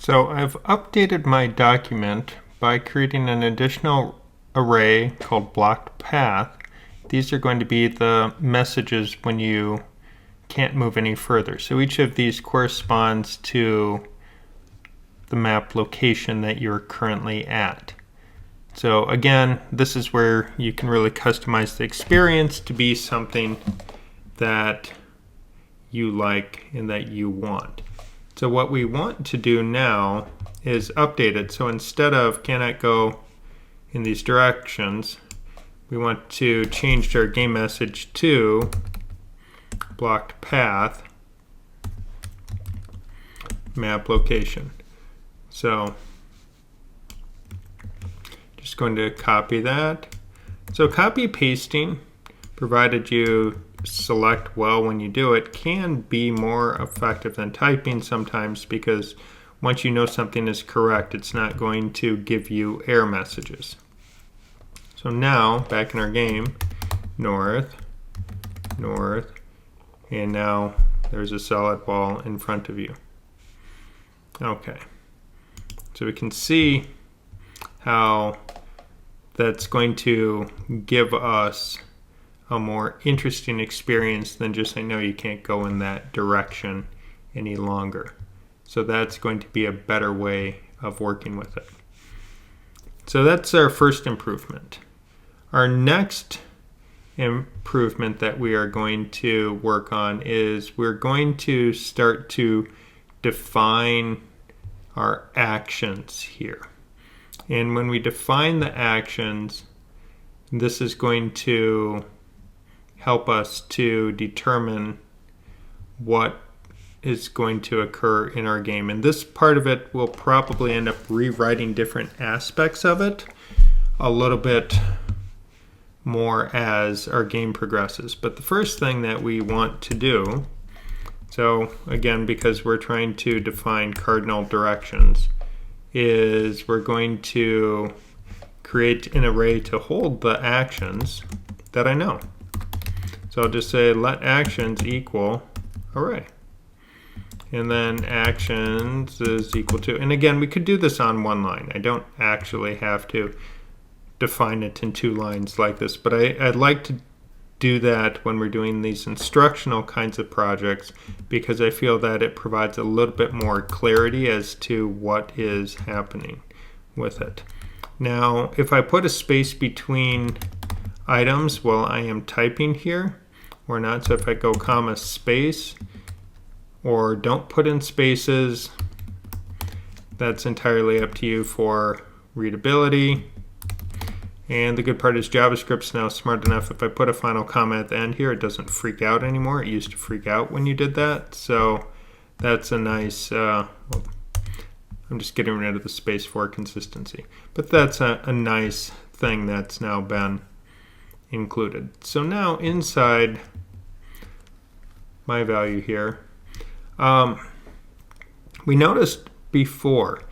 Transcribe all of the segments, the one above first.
So I've updated my document by creating an additional array called blocked path. These are going to be the messages when you can't move any further. So each of these corresponds to the map location that you're currently at. So again, this is where you can really customize the experience to be something that you like and that you want. So what we want to do now is update it. So instead of cannot go in these directions, we want to change our game message to blocked path map location. So just going to copy that. So copy pasting, provided you select well when you do it, can be more effective than typing sometimes, because once you know something is correct, it's not going to give you error messages. So now back in our game, north, north, and now there's a solid wall in front of you. Okay, so we can see how that's going to give us a more interesting experience than just, I know you can't go in that direction any longer. So that's going to be a better way of working with it. So that's our first improvement. Our next improvement that we are going to work on is we're going to start to define our actions here. And when we define the actions, this is going to help us to determine what is going to occur in our game. And this part of it will probably end up rewriting different aspects of it a little bit more as our game progresses. But the first thing that we want to do, so again, because we're trying to define cardinal directions, is we're going to create an array to hold the actions that I know. So I'll just say let actions equal array. And then actions is equal to, and again, we could do this on one line. I don't actually have to define it in two lines like this, but I'd like to do that when we're doing these instructional kinds of projects, because I feel that it provides a little bit more clarity as to what is happening with it. Now, if I put a space between items while I am typing here, or not, so if I go comma space, or don't put in spaces, that's entirely up to you for readability. And the good part is JavaScript's now smart enough, if I put a final comma at the end here, it doesn't freak out anymore. It used to freak out when you did that. So that's a nice, I'm just getting rid of the space for consistency. But that's a nice thing that's now been included. So now inside my value here, we noticed before,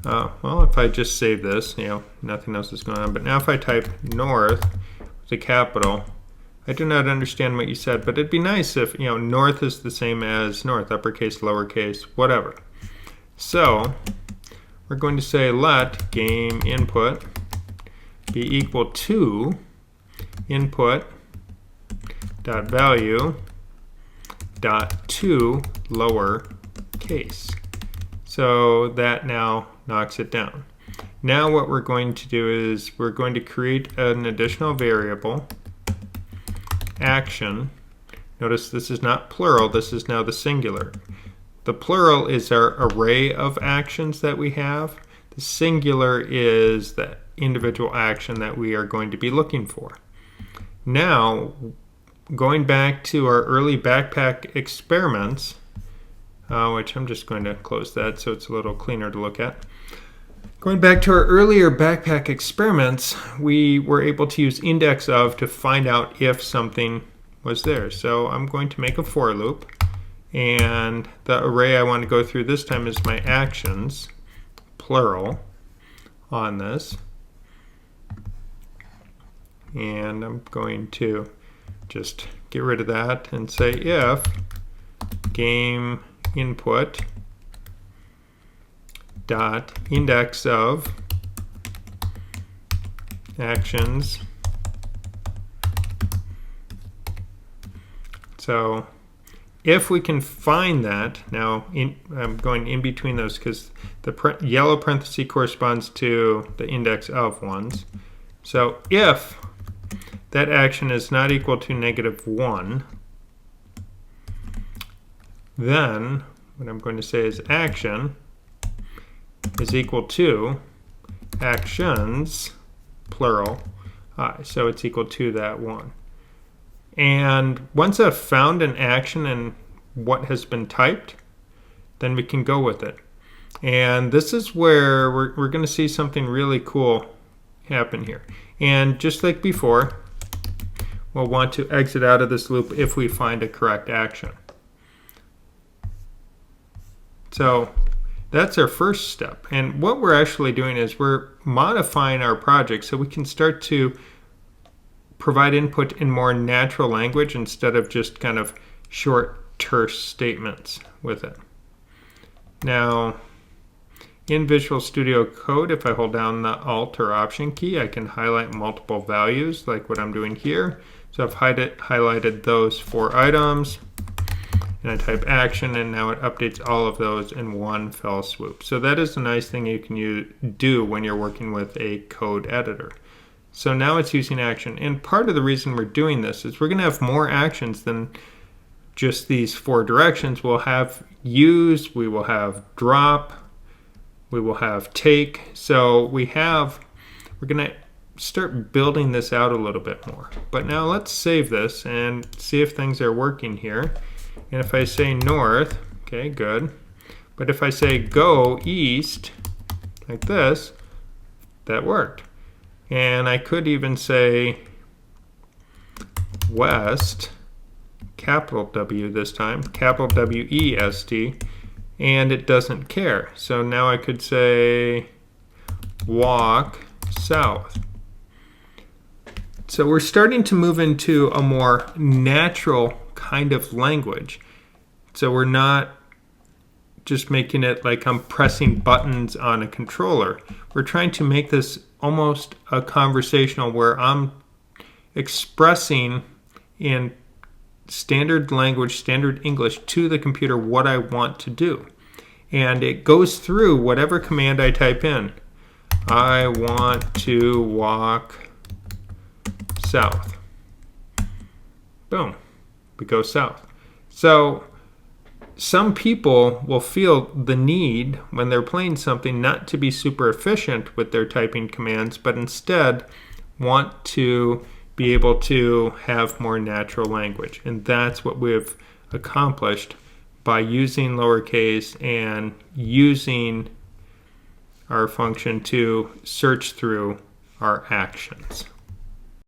well, if I just save this, nothing else is going on. But now if I type north with a capital, I do not understand what you said, but it'd be nice if, north is the same as north, uppercase, lowercase, whatever. So we're going to say let game input be equal to input dot value dot to lower case. So that now knocks it down. Now what we're going to do is we're going to create an additional variable, action. Notice this is not plural, this is now the singular. The plural is our array of actions that we have. The singular is the individual action that we are going to be looking for. Now, going back to our early backpack experiments, which I'm just going to close that so it's a little cleaner to look at. Going back to our earlier backpack experiments, we were able to use index of to find out if something was there. So I'm going to make a for loop, and the array I want to go through this time is my actions, plural, on this. And I'm going to just get rid of that and say if game input dot index of actions. So if we can find that, now I'm going in between those because the yellow parenthesis corresponds to the index of ones. So if that action is not equal to -1, then what I'm going to say is action is equal to actions, plural, I. So it's equal to that one. And once I've found an action and what has been typed, then we can go with it. And this is where we're going to see something really cool happen here. And just like before, we'll want to exit out of this loop if we find a correct action. So that's our first step. And what we're actually doing is we're modifying our project so we can start to provide input in more natural language instead of just kind of short, terse statements with it. Now, in Visual Studio Code, if I hold down the Alt or Option key, I can highlight multiple values like what I'm doing here. So I've highlighted those 4 items, and I type action, and now it updates all of those in one fell swoop. So that is a nice thing you can do when you're working with a code editor. So now it's using action. And part of the reason we're doing this is we're going to have more actions than just these 4 directions. We'll have use, we will have drop, we will have take. So we're going to start building this out a little bit more. But now let's save this and see if things are working here. And if I say north, okay, good. But if I say go east, like this, that worked. And I could even say west, capital W this time, capital W-E-S-T, and it doesn't care. So now I could say walk south. So we're starting to move into a more natural kind of language. So we're not just making it like I'm pressing buttons on a controller. We're trying to make this almost a conversational where I'm expressing in standard language, standard English to the computer what I want to do. And it goes through whatever command I type in. I want to walk south. Boom. We go south. So some people will feel the need when they're playing something not to be super efficient with their typing commands, but instead want to be able to have more natural language. And that's what we've accomplished by using lowercase and using our function to search through our actions.